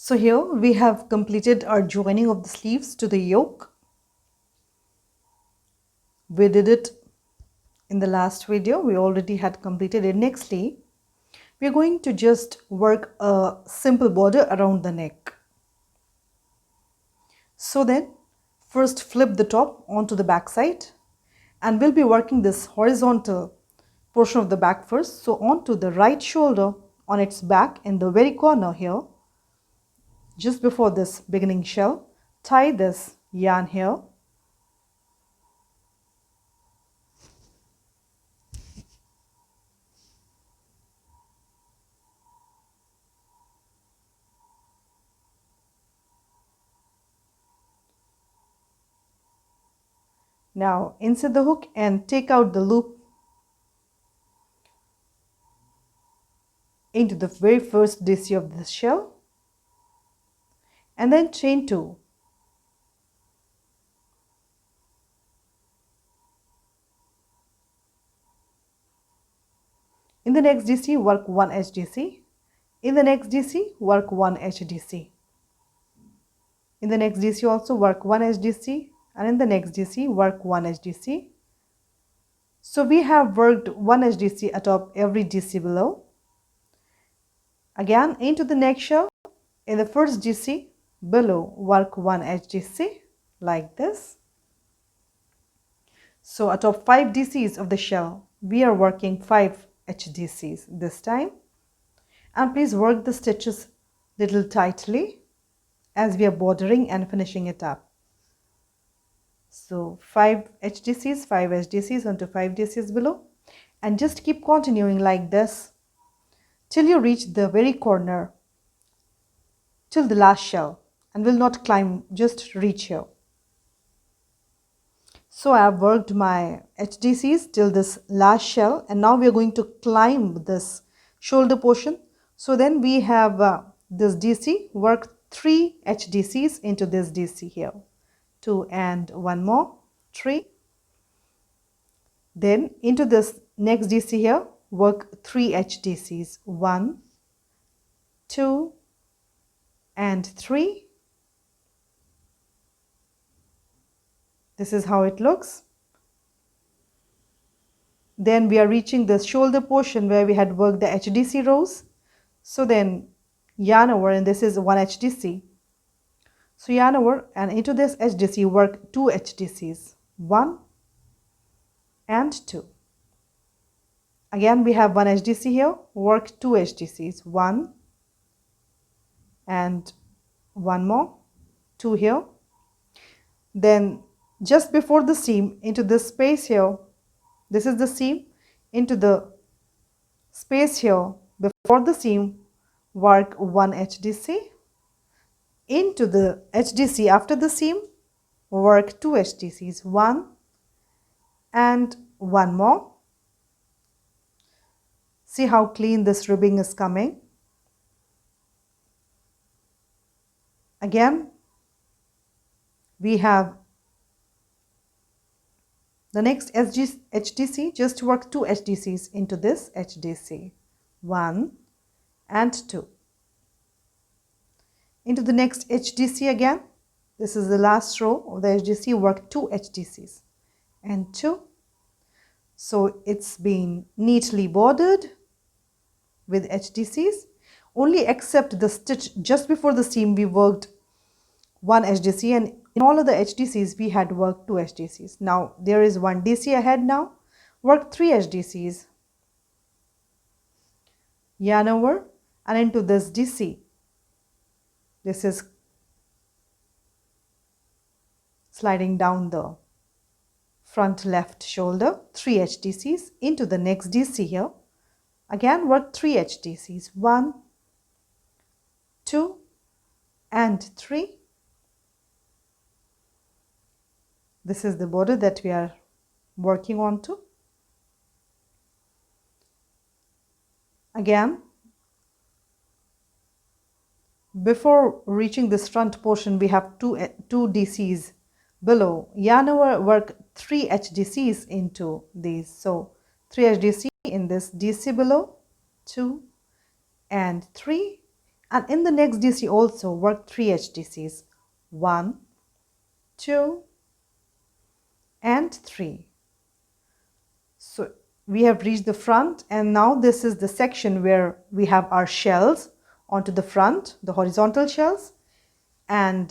So here we have completed our joining of the sleeves to the yoke. We did it in the last video. We already had completed it. Nextly, we are going to just work a simple border around the neck. So then first flip the top onto the back side, and we'll be working this horizontal portion of the back first. So onto the right shoulder, on its back in the very corner here, just before this beginning shell, tie this yarn here. Now insert the hook and take out the loop into the very first DC of this shell, and then chain 2. In the next DC, work 1 HDC. In the next DC, work 1 HDC. In the next DC also work 1 HDC, and in the next DC work 1 HDC. So we have worked 1 HDC atop every DC below. Again into the next shell, in the first DC below work 1 HDC like this. So atop 5 DCs of the shell, we are working 5 HDCs this time. And please work the stitches little tightly as we are bordering and finishing it up. So 5 HDCs, 5 HDCs onto 5 DCs below, and just keep continuing like this till you reach the very corner, till the last shell, and will not climb, just reach here. So I have worked my HDCs till this last shell, and now we are going to climb this shoulder portion. So then we have this DC, work 3 HDCs into this DC here. 2 and 1 more, 3. Then into this next DC here, work 3 HDCs, 1, 2 and 3. This is how it looks. Then we are reaching the shoulder portion where we had worked the HDC rows. So then yarn over, and this is 1 HDC. So yarn over and into this HDC work 2 HDCs, 1 and 2. Again we have 1 HDC here, work 2 HDCs, 1 and 1 more, 2 here. Then just before the seam, into this space here, this is the seam, into the space here before the seam work 1 HDC. Into the HDC after the seam work 2 HDCs, 1 and 1 more. See how clean this ribbing is coming. Again we have the next HDC, just work 2 HDCs into this HDC, 1 and 2. Into the next HDC again, this is the last row of the HDC, work 2 HDCs and 2. So it's been neatly bordered with HDCs, only except the stitch just before the seam we worked 1 HDC, and in all of the HDCs we had worked 2 HDCs. Now there is 1 DC ahead now, work 3 HDCs, yarn over and into this DC. This is sliding down the front left shoulder, 3 HDCs into the next DC here. Again work 3 HDCs, 1, 2 and 3. This is the border that we are working on to. Again, before reaching this front portion, we have two DCs below. Yarn over, work 3 HDCs into these. So 3 HDC in this DC below, 2 and 3, And in the next DC also work 3 HDCs. 1, 2 and 3. So we have reached the front, and now this is the section where we have our shells onto the front, the horizontal shells, and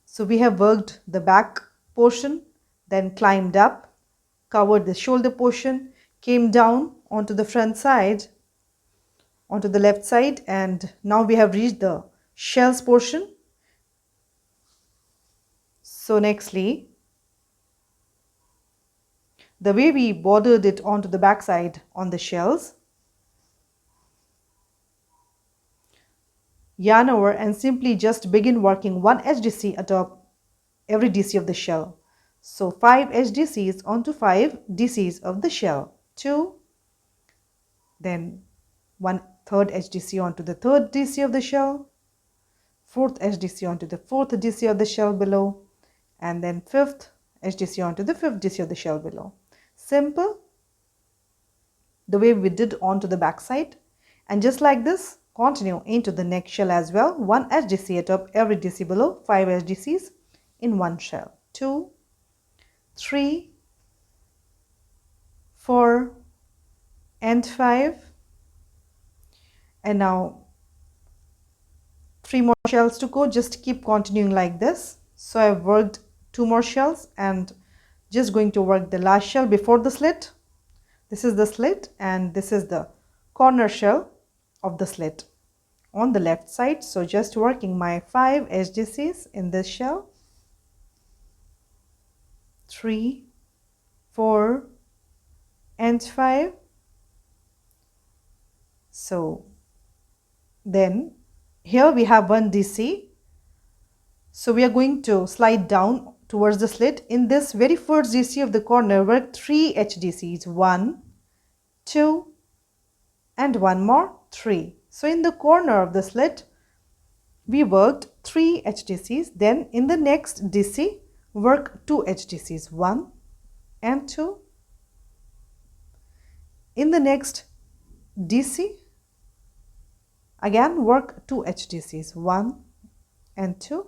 so we have worked the back portion, then climbed up, covered the shoulder portion, came down onto the front side, onto the left side, and now we have reached the shells portion. So nextly, the way we bordered it onto the back side on the shells, yarn over and simply just begin working 1 HDC atop every DC of the shell. So 5 HDCs onto 5 DCs of the shell. 2, then 1/3 HDC onto the 3rd DC of the shell, 4th HDC onto the 4th DC of the shell below, and then 5th HDC onto the 5th DC of the shell below. Simple, the way we did onto the back side. And just like this, continue into the next shell as well. 1 HDC atop every DC below, 5 HDCs in one shell. 2, 3, 4 and 5. And now 3 more shells to go. Just keep continuing like this. So I've worked 2 more shells and just going to work the last shell before the slit. This is the slit and this is the corner shell of the slit on the left side. So just working my 5 HDCs in this shell. 3, 4 and 5. So then here we have 1 DC. So we are going to slide down towards the slit. In this very first DC of the corner, work 3 HDCs. 1, 2 and 1 more, 3. So in the corner of the slit, we worked 3 HDCs. Then in the next DC, work 2 HDCs. 1 and 2. In the next DC, again work 2 HDCs. 1 and 2.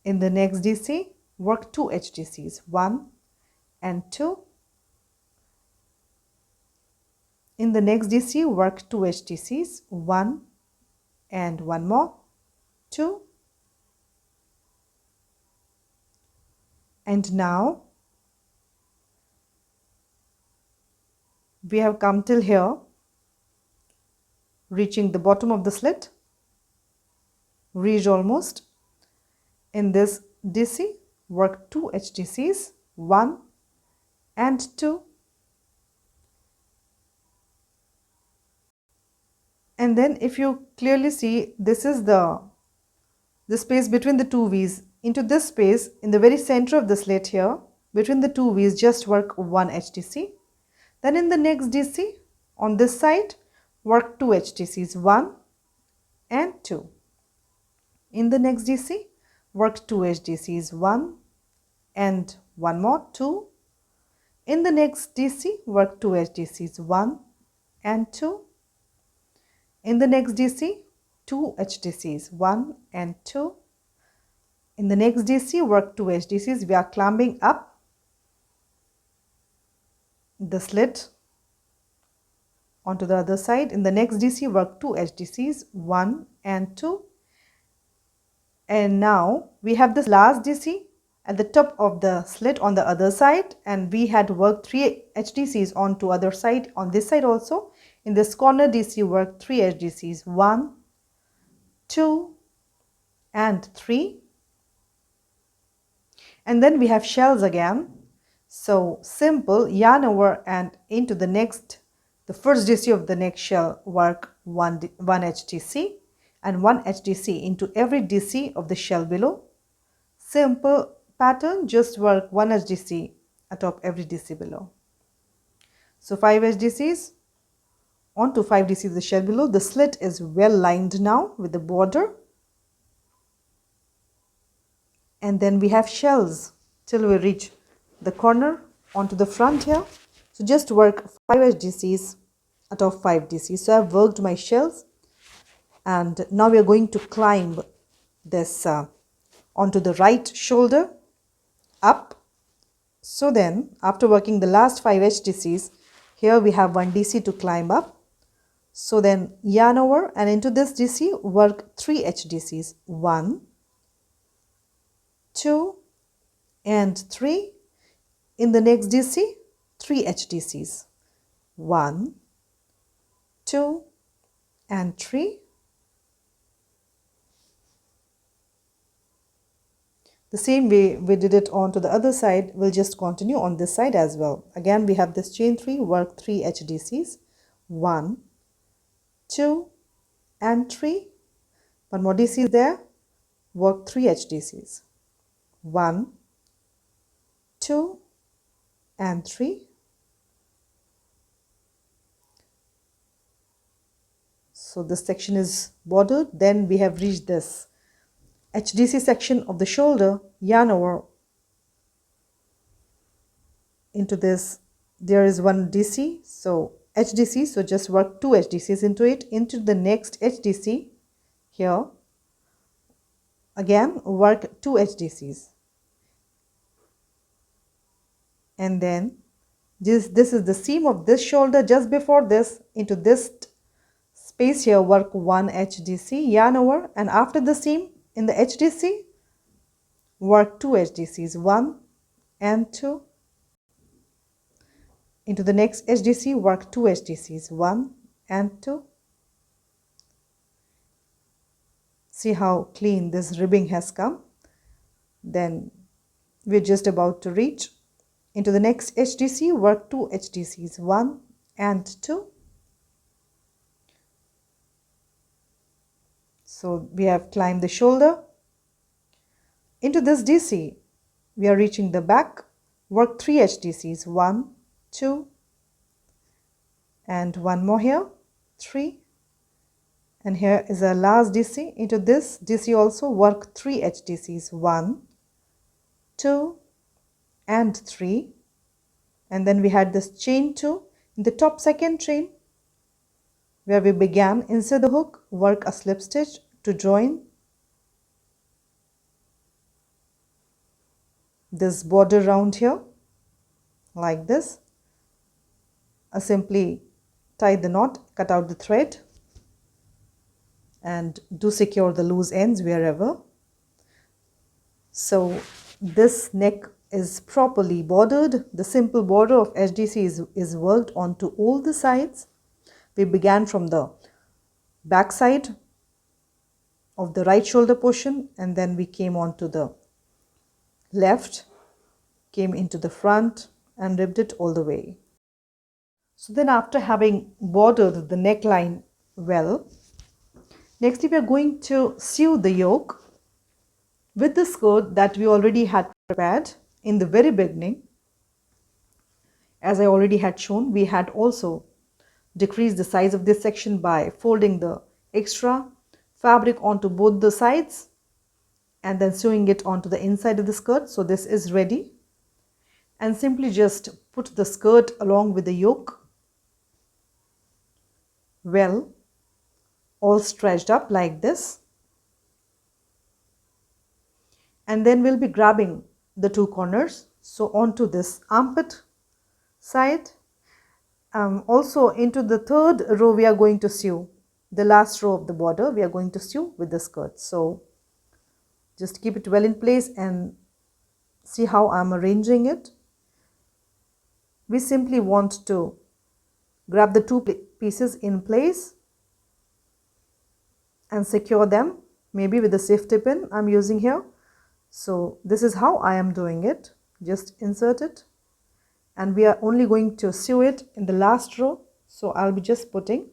In the next DC, work 2 HDCs. 1 and 2. In the next DC, work 2 HDCs. 1 and 1 more, 2. And now we have come till here, reaching the bottom of the slit, reached almost. In this DC, work 2 HDCs, 1 and 2. And then if you clearly see, this is the space between the 2 V's. Into this space, in the very center of the slit here, between the 2 V's, just work 1 HDC. Then in the next DC, on this side, work 2 HDCs, 1 and 2. In the next DC, work 2 HDCs, 1 and 1 more, 2. In the next DC, work 2 HDCs, 1 and 2. In the next DC, 2 HDCs, 1 and 2. In the next DC, work 2 HDCs. We are climbing up the slit onto the other side. In the next DC, work 2 HDCs, 1 and 2. And now we have this last DC at the top of the slit on the other side, and we had worked 3 HDCs onto other side, on this side also. In this corner DC, work 3 HDCs, 1, 2 and 3. And then we have shells again. So simple, yarn over and into the first DC of the next shell, work 1 HDC and 1 HDC into every DC of the shell below. Simple pattern, just work 1 HDC atop every DC below. So 5 HDCs onto 5 DC of the shell below. The slit is well lined now with the border. And then we have shells till we reach the corner onto the front here. So just work 5 HDCs atop 5 DCs. So I've worked my shells, and now we are going to climb this onto the right shoulder up. So then after working the last 5 HDCs, here we have 1 DC to climb up. So then yarn over and into this DC work 3 HDCs, 1, 2 and 3. In the next DC 3 HDCs, 1, 2 and 3. The same way we did it on to the other side, we'll just continue on this side as well. Again we have this chain 3, work 3 HDCs, 1, 2 and 3. 1 more DC is there, work 3 HDCs, 1, 2 and 3. So this section is bordered. Then we have reached this HDC section of the shoulder, yarn over into this. There is 1 DC, so HDC, so just work 2 HDCs into it, into the next HDC here. Again work 2 HDCs, and then this is the seam of this shoulder. Just before this, into this space here work 1 HDC, yarn over, and after the seam in the HDC work 2 HDCs, 1 and 2. Into the next HDC work 2 HDCs, 1 and 2. See how clean this ribbing has come. Then we're just about to reach into the next HDC, work 2 HDCs, 1 and 2. So we have climbed the shoulder. Into this DC we are reaching the back, work 3 HDCs, 1, 2 and 1 more here, 3. And here is our last DC. Into this DC also work 3 HDCs, 1, 2 and 3. And then we had this chain 2 in the top second chain where we began. Inside the hook work a slip stitch to join this border round here like this. Simply tie the knot, cut out the thread and do secure the loose ends wherever. So this neck is properly bordered. The simple border of HDC is worked onto all the sides. We began from the back side of the right shoulder portion, and then we came on to the left, came into the front and ribbed it all the way. So then after having bordered the neckline well, next we are going to sew the yoke with the skirt that we already had prepared in the very beginning. As I already had shown, we had also decreased the size of this section by folding the extra fabric onto both the sides and then sewing it onto the inside of the skirt. So this is ready, and simply just put the skirt along with the yoke well, all stretched up like this, and then we'll be grabbing the 2 corners. So onto this armpit side, also into the 3rd row we are going to sew the last row of the border. We are going to sew with the skirt. So just keep it well in place and see how I'm arranging it. We simply want to grab the 2 pieces in place and secure them, maybe with a safety pin I'm using here. So this is how I am doing it. Just insert it, and we are only going to sew it in the last row. So I'll be just putting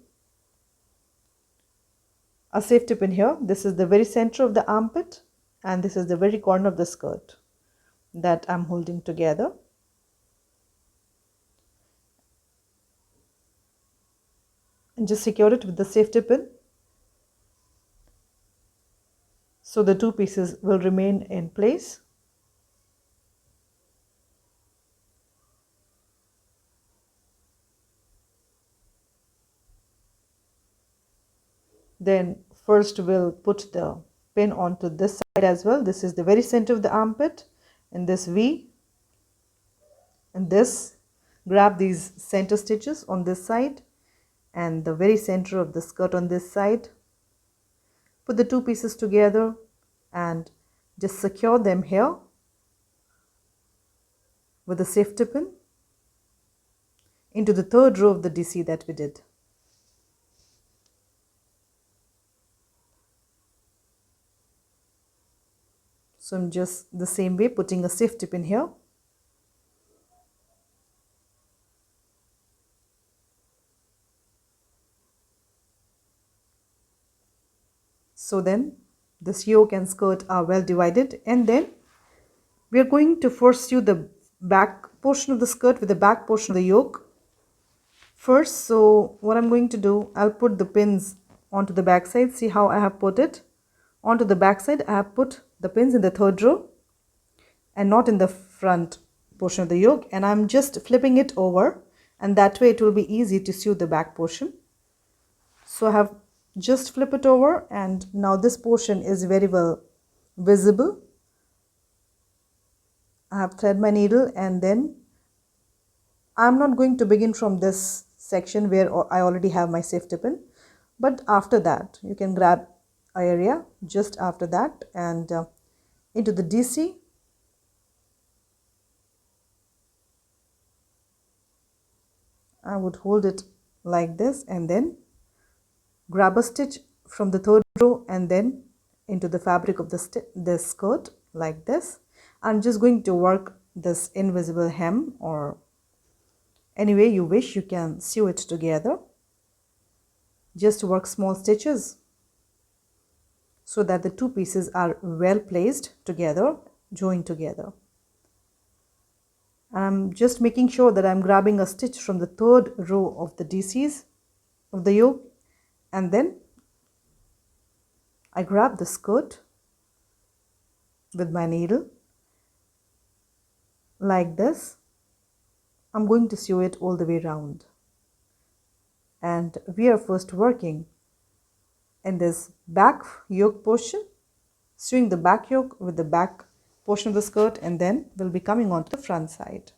a safety pin here. This is the very center of the armpit, and this is the very corner of the skirt that I'm holding together. And just secure it with the safety pin so the 2 pieces will remain in place. Then first we'll put the pin onto this side as well. This is the very center of the armpit, and this V, and this, grab these center stitches on this side and the very center of the skirt on this side. Put the two pieces together and just secure them here with a safety pin into the third row of the DC that we did. So I'm just the same way putting a safety pin here. So then this yoke and skirt are well divided, and then we are going to first sew the back portion of the skirt with the back portion of the yoke first. So what I'm going to do, I'll put the pins onto the back side. See how I have put it onto the back side. I have put the pins in the third row and not in the front portion of the yoke, and I'm just flipping it over, and that way it will be easy to sew the back portion. So I have just flip it over, and now this portion is very well visible. I have thread my needle, and then I'm not going to begin from this section where I already have my safety pin, but after that you can grab an area just after that and into the DC. I would hold it like this and then grab a stitch from the third row and then into the fabric of this skirt like this. I'm just going to work this invisible hem, or any way you wish you can sew it together. Just work small stitches so that the two pieces are well placed together, joined together. I'm just making sure that I'm grabbing a stitch from the third row of the DCs of the yoke, and then I grab the skirt with my needle like this. I'm going to sew it all the way around, and we are first working in this back yoke portion, sewing the back yoke with the back portion of the skirt, and then we'll be coming on to the front side.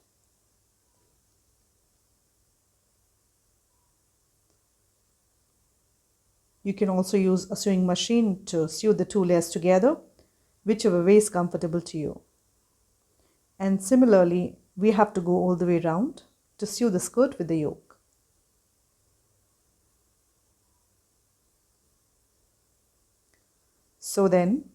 You can also use a sewing machine to sew the two layers together, whichever way is comfortable to you. And similarly, we have to go all the way around to sew the skirt with the yoke. So then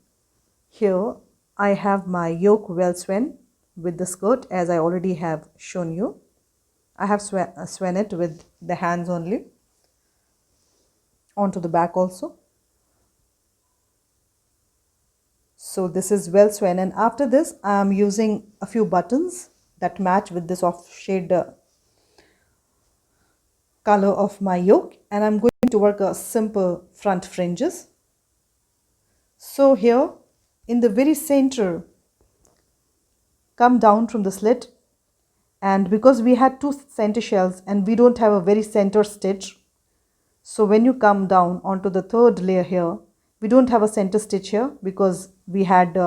here I have my yoke well sewn with the skirt, as I already have shown you. I have sewn it with the hands only onto the back also. So this is well sewn, and after this I am using a few buttons that match with this off shade color of my yoke, and I'm going to work a simple front fringes. So here in the very center, come down from the slit, and because we had two center shells and we don't have a very center stitch, so when you come down onto the third layer here, we don't have a center stitch here because we had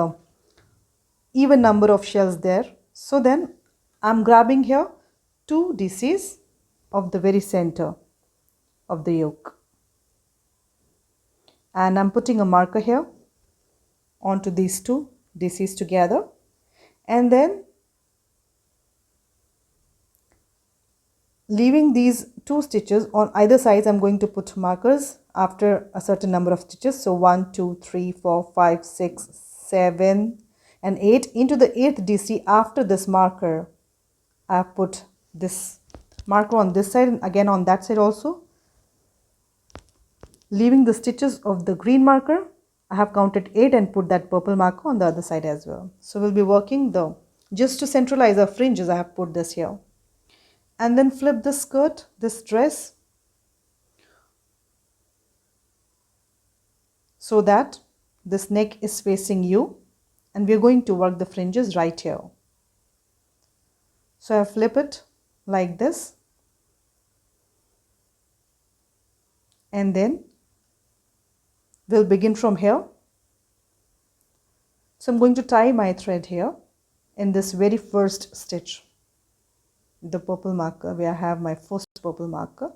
even number of shells there. So then I'm grabbing here two DCs of the very center of the yoke, and I'm putting a marker here onto these two DCs together, and then leaving these two stitches on either side. I'm going to put markers after a certain number of stitches. So 1, 2, 3, 4, 5, 6, 7 and 8. Into the 8th DC after this marker, I have put this marker on this side and again on that side also. Leaving the stitches of the green marker, I have counted 8 and put that purple marker on the other side as well. So we'll be working just to centralize our fringes, I have put this here. And then flip the skirt, this dress, so that this neck is facing you, and we're going to work the fringes right here. So I flip it like this, and then We'll begin from here. So I'm going to tie my thread here in this very first stitch, the purple marker where I have my first purple marker.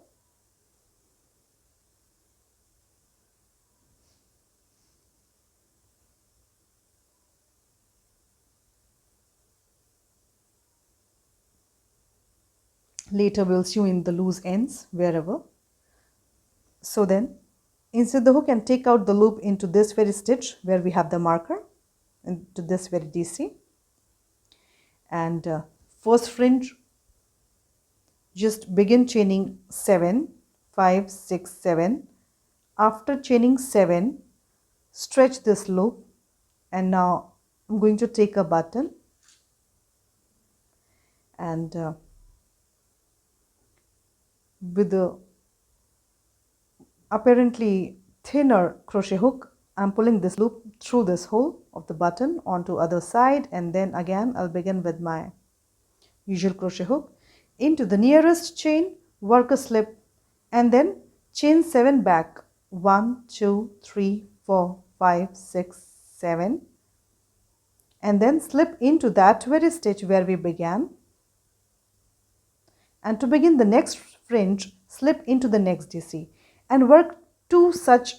Later we'll sew in the loose ends wherever. So then insert the hook and take out the loop into this very stitch where we have the marker, into this very DC. And first fringe, just begin chaining 7, 5, 6, 7. After chaining 7, stretch this loop, and now I'm going to take a button and with the apparently thinner crochet hook, I'm pulling this loop through this hole of the button onto other side, and then again I'll begin with my usual crochet hook into the nearest chain, work a slip, and then chain 7 back. 1, 2, 3, 4, 5, 6, 7, and then slip into that very stitch where we began. And to begin the next fringe, slip into the next DC and work 2 such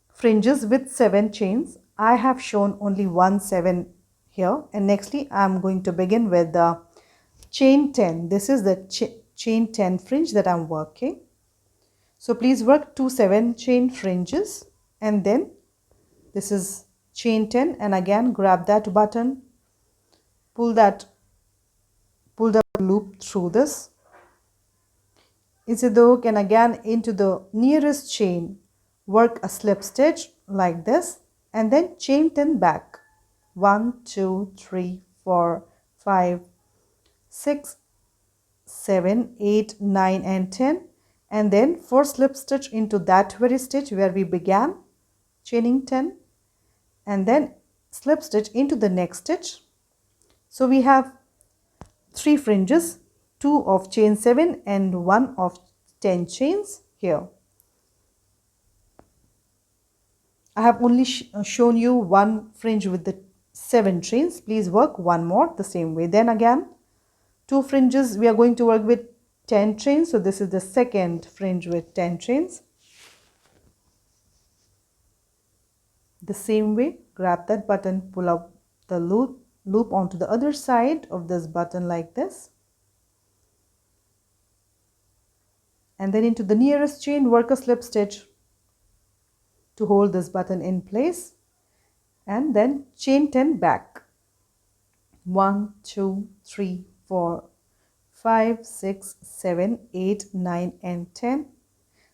fringes with 7 chains. I have shown only 1 7 here, and nextly I am going to begin with the chain 10. This is the chain 10 fringe that I am working. So please work 2 7 chain fringes, and then this is chain 10, and again grab that button, pull the loop through this, insert the hook, and again into the nearest chain, work a slip stitch like this, and then chain 10 back. 1, 2, 3, 4, 5, 6, 7, 8, 9, and 10, and then 4 slip stitch into that very stitch where we began, chaining 10, and then slip stitch into the next stitch. So we have 3 fringes, 2 of chain 7 and 1 of 10 chains here. I have only shown you 1 fringe with the 7 chains. Please work 1 more the same way. Then again 2 fringes, we are going to work with 10 chains. So this is the second fringe with 10 chains. The same way, grab that button, pull up the loop onto the other side of this button like this, and then into the nearest chain, work a slip stitch to hold this button in place, and then chain 10 back. 1, 2, 3, 4, 5, 6, 7, 8, 9, and 10.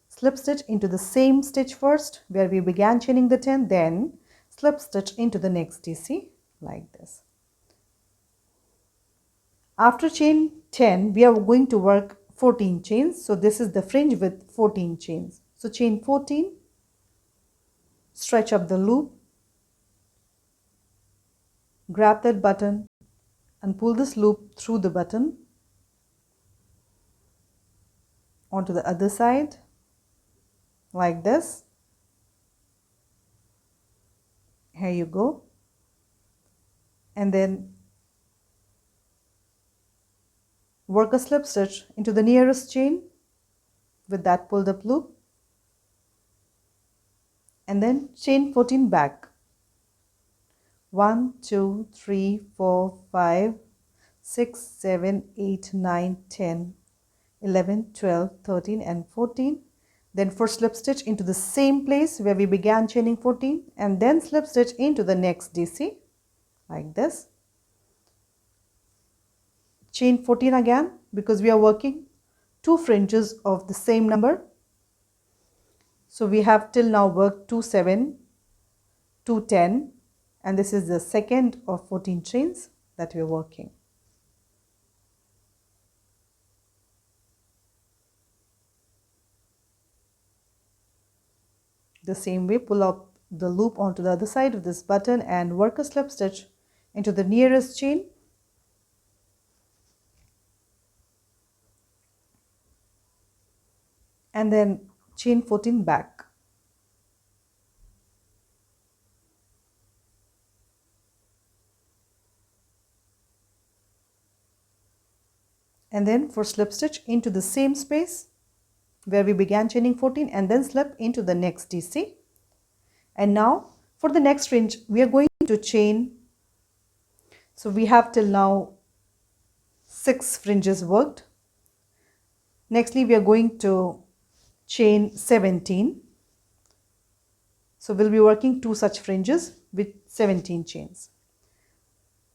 Slip stitch into the same stitch first where we began chaining the 10, then slip stitch into the next DC like this. After chain 10, we are going to work 14 chains. So this is the fringe with 14 chains. So chain 14, stretch up the loop, grab that button and pull this loop through the button onto the other side like this. Here you go. And then work a slip stitch into the nearest chain with that pulled up loop, and then chain 14 back. 1, 2, 3, 4, 5, 6, 7, 8, 9, 10, 11, 12, 13, and 14. Then 4 slip stitch into the same place where we began chaining 14, and then slip stitch into the next DC like this. Chain 14 again, because we are working 2 fringes of the same number. So we have till now worked 2 7, 2 10, and this is the second of 14 chains that we are working. The same way, pull up the loop onto the other side of this button and work a slip stitch into the nearest chain, and then chain 14 back. and then for slip stitch into the same space where we began chaining 14, and then slip into the next DC. And now for the next fringe we are going to chain, so we have till now 6 fringes worked. Nextly we are going to chain 17, so we'll be working 2 such fringes with 17 chains.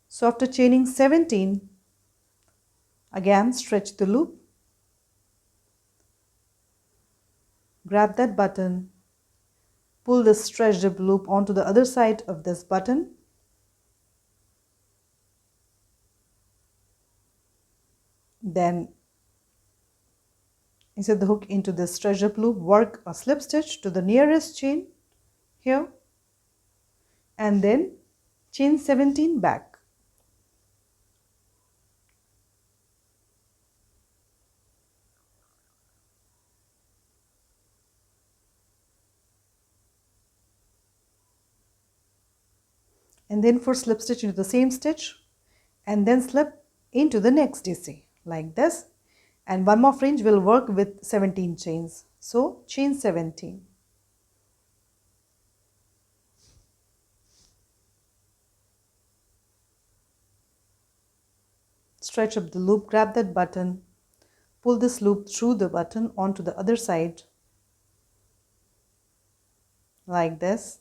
So after chaining 17, again stretch the loop, grab that button, pull the stretched up loop onto the other side of this button, then insert the hook into the stretched up loop, work a slip stitch to the nearest chain here, and then chain 17 back. And then for slip stitch into the same stitch, and then slip into the next DC like this, and one more fringe will work with 17 chains. So chain 17, stretch up the loop, grab that button, pull this loop through the button onto the other side like this,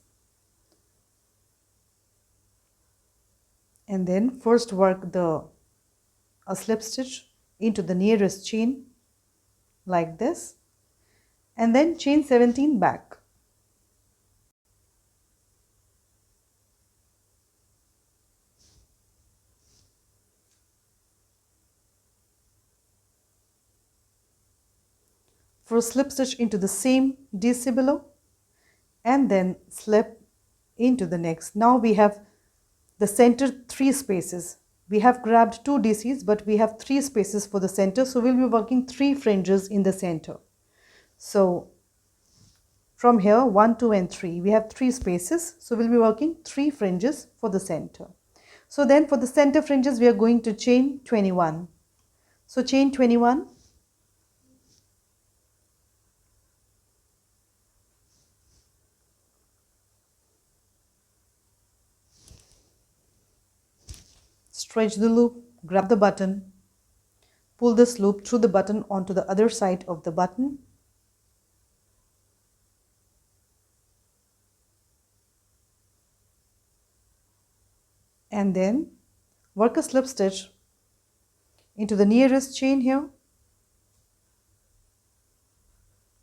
and then first work a slip stitch into the nearest chain like this, and then chain 17 back. For a slip stitch into the same DC below, and then slip into the next. Now we have the center 3 spaces. We have grabbed 2 DCs, but we have 3 spaces for the center, so we'll be working 3 fringes in the center. So from here 1, 2 and 3 we have 3 spaces, so we'll be working 3 fringes for the center. So then for the center fringes we are going to chain 21. So chain 21, stretch the loop, grab the button, pull this loop through the button onto the other side of the button, and then work a slip stitch into the nearest chain here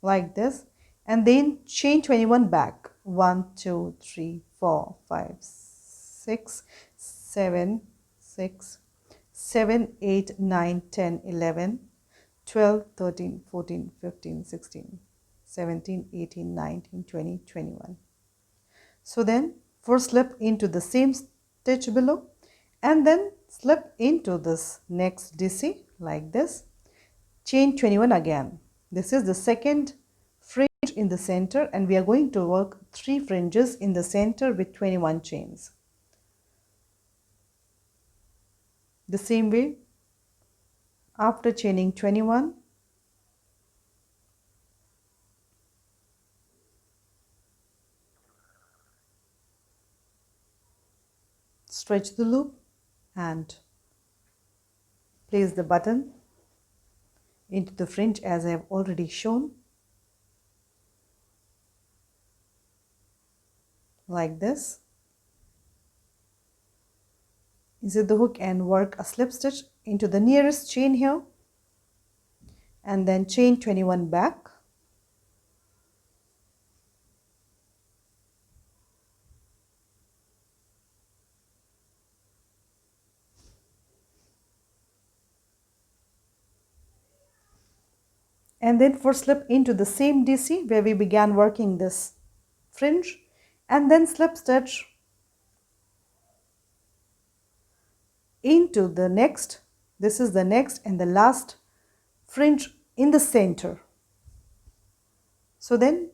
like this, and then chain 21 back. 1, 2, 3, 4, 5, 6, 7, 6, 7, 8, 9, 10, 11, 12, 13, 14, 15, 16, 17, 18, 19, 20, 21. So then first slip into the same stitch below, and then slip into this next DC like this, chain 21 again. This is the second fringe in the center, and we are going to work 3 fringes in the center with 21 chains. The same way, after chaining 21, stretch the loop and place the button into the fringe as I have already shown, like this. Insert the hook and work a slip stitch into the nearest chain here, and then chain 21 back. And then for slip into the same DC where we began working this fringe, and then slip stitch into the next, this is the next and the last fringe in the center. So then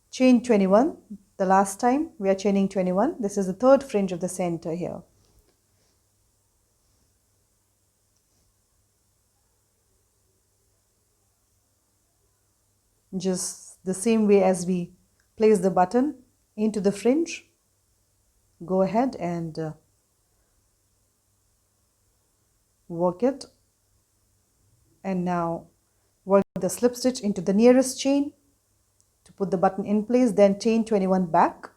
chain 21, the last time we are chaining 21, this is the third fringe of the center here. just the same way as we place the button into the fringe. Go ahead and work it, and now work the slip stitch into the nearest chain to put the button in place, then chain 21 back.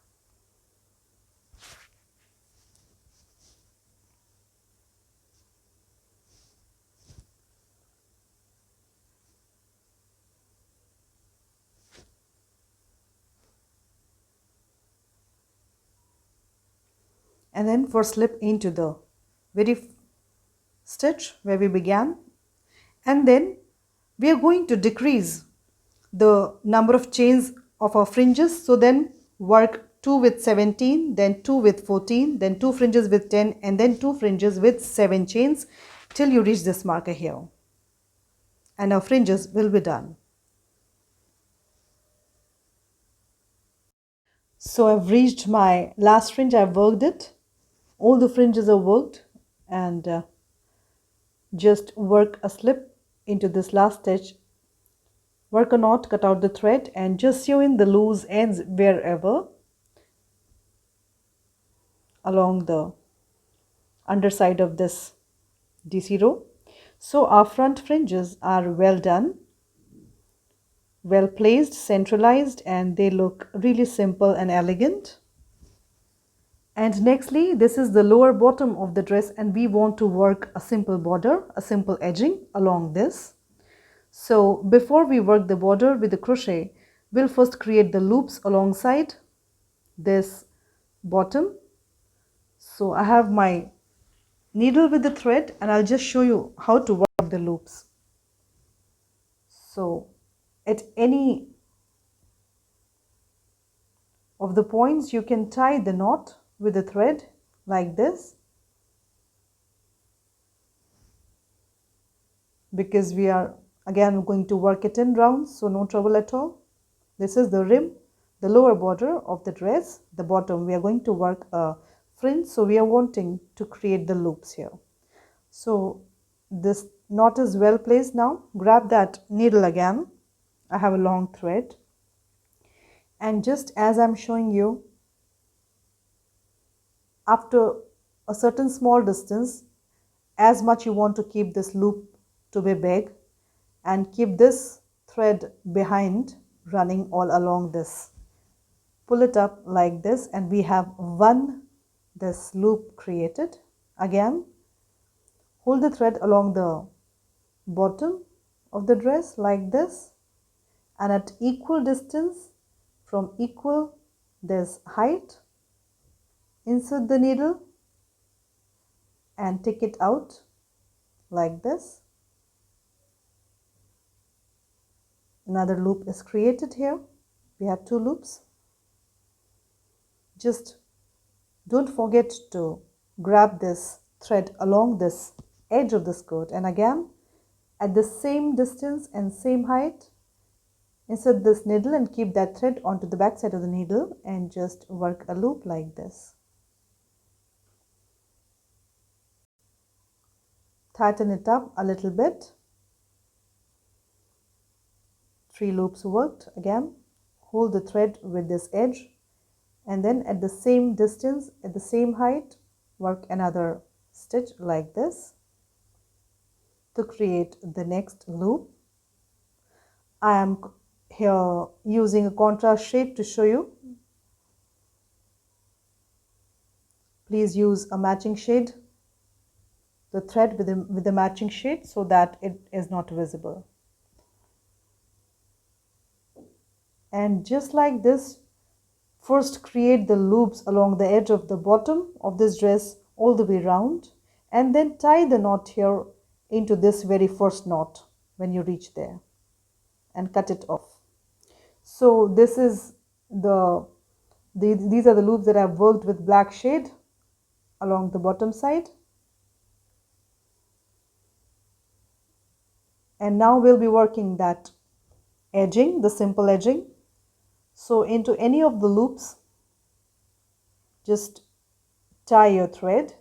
And then for slip into the very stitch where we began, and then we are going to decrease the number of chains of our fringes. So then work 2 with 17, then 2 with 14, then 2 fringes with 10, and then 2 fringes with 7 chains till you reach this marker here, and our fringes will be done. So I've reached my last fringe. I've worked it, all the fringes are worked, and just work a slip into this last stitch, work a knot, cut out the thread, and just sew in the loose ends wherever along the underside of this DC row. So our front fringes are well done, well placed, centralized, and they look really simple and elegant. And nextly, this is the lower bottom of the dress, and we want to work a simple border, a simple edging along this. So before we work the border with the crochet, we'll first create the loops alongside this bottom. So I have my needle with the thread, and I'll just show you how to work the loops. So at any of the points, you can tie the knot with the thread like this, because we are again going to work it in rounds, so no trouble at all. This is the rim, the lower border of the dress. The bottom, we are going to work a fringe, so we are wanting to create the loops here. So this knot is well placed now. Grab that needle again. I have a long thread, and just as I'm showing you, after a certain small distance, as much you want to keep this loop to be big, and keep this thread behind running all along this. Pull it up like this, and we have this loop created. Again, hold the thread along the bottom of the dress like this, and at equal distance from equal this height, insert the needle and take it out like this. Another loop is created here. We have 2 loops. Just don't forget to grab this thread along this edge of the skirt, and again at the same distance and same height, insert this needle and keep that thread onto the back side of the needle, and just work a loop like this. Tighten it up a little bit. 3 loops worked. Again, hold the thread with this edge, and then at the same distance, at the same height, work another stitch like this to create the next loop. I am here using a contrast shade to show you. Please use a matching shade, the thread with the matching shade, so that it is not visible. And just like this, first create the loops along the edge of the bottom of this dress all the way around, and then tie the knot here into this very first knot when you reach there, and cut it off. So this is these are the loops that I've worked with black shade along the bottom side. And now we'll be working that edging, the simple edging. So into any of the loops, just tie your thread.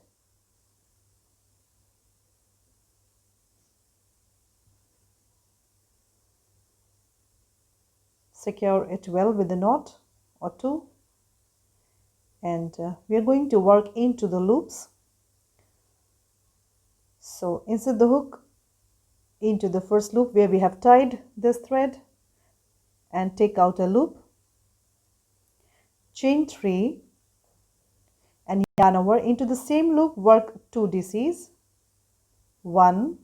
secure it well with a knot or two, and we are going to work into the loops. So insert the hook into the first loop where we have tied this thread and take out a loop, chain 3 and yarn over. Into the same loop work 2 DCs, 1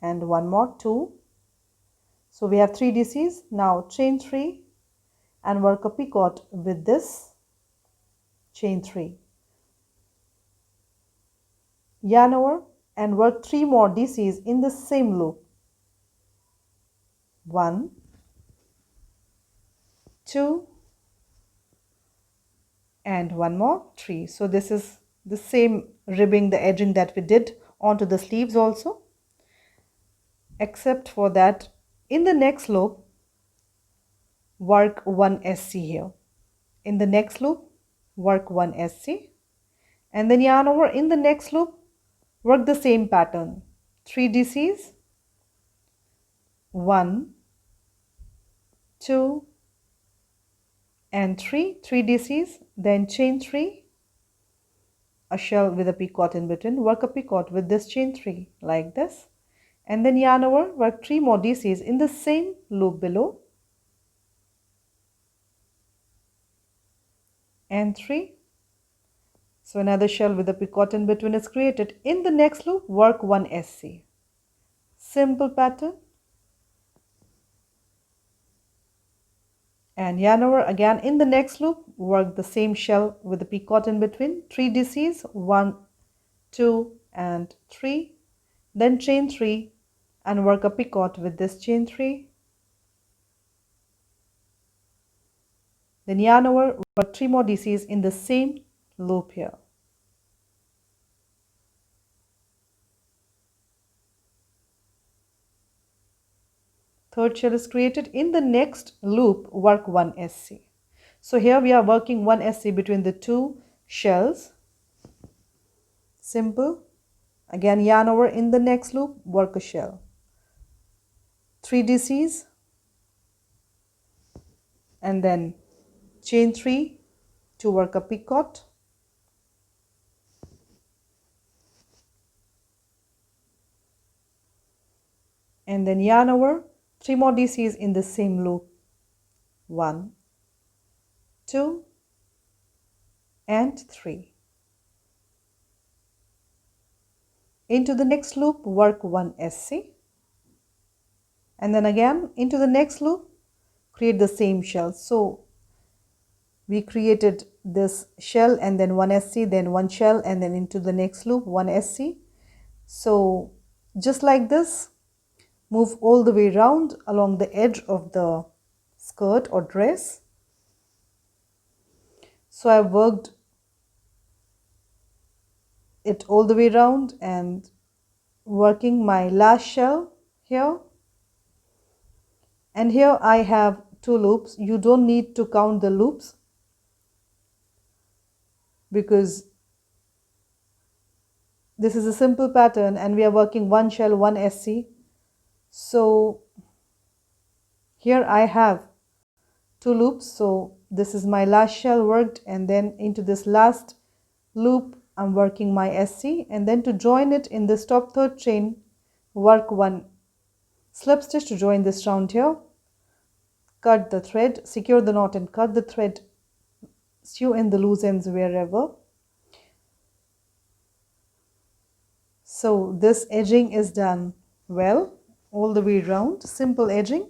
and one more, 2. So we have 3 DCs. Now chain 3 and work a picot with this chain 3. Yarn over and work 3 more DCs in the same loop. 1, 2 and one more, 3. So this is the same ribbing, the edging that we did onto the sleeves also, except for that in the next loop work 1 SC here. In the next loop work 1 SC and then yarn over. In the next loop work the same pattern, 3 DCs, 1, 2 and 3 DCs, then chain 3, a shell with a picot in between, work a picot with this chain 3 like this, and then yarn over, work 3 more DCs in the same loop below, and 3. So another shell with a picot in between is created. In the next loop work 1 SC. Simple pattern. And yarn over again. In the next loop work the same shell with the picot in between, 3 DCs, 1, 2 and 3, then chain 3 and work a picot with this chain 3, then yarn over, work 3 more DCs in the same loop here. Third shell is created. In the next loop work 1 SC. So here we are working 1 SC between the 2 shells. Simple. Again yarn over. In the next loop work a shell, 3 DCs and then chain 3 to work a picot, and then yarn over, 3 more DCs in the same loop, 1, 2 and 3. Into the next loop work 1 SC and then again into the next loop create the same shell. So we created this shell and then 1 SC, then 1 shell, and then into the next loop 1 SC. So just like this, move all the way round along the edge of the skirt or dress. So I worked it all the way round and working my last shell here, and here I have 2 loops. You don't need to count the loops because this is a simple pattern and we are working 1 shell, 1 SC. So here I have 2 loops. So this is my last shell worked, and then into this last loop I'm working my SC, and then to join it in this top third chain work 1 slip stitch to join this round here, cut the thread, secure the knot and cut the thread, sew in the loose ends wherever. So this edging is done well all the way round, simple edging.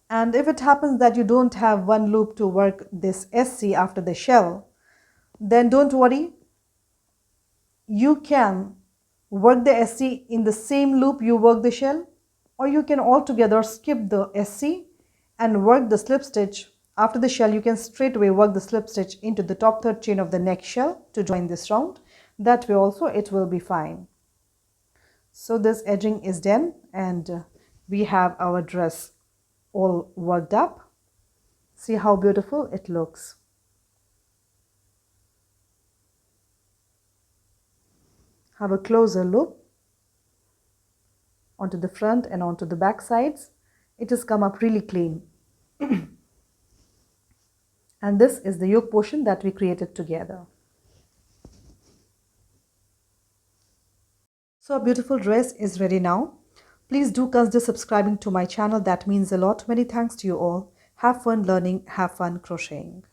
And if it happens that you don't have 1 loop to work this SC after the shell, then don't worry, you can work the SC in the same loop you work the shell, or you can altogether skip the SC and work the slip stitch after the shell. You can straight away work the slip stitch into the top third chain of the next shell to join this round. That way also it will be fine. So this edging is done and we have our dress all worked up. See how beautiful it looks. Have a closer look onto the front and onto the back sides, it has come up really clean. And this is the yoke portion that we created together. So our beautiful dress is ready now. Please do consider subscribing to my channel. That means a lot. Many thanks to you all. Have fun learning. Have fun crocheting.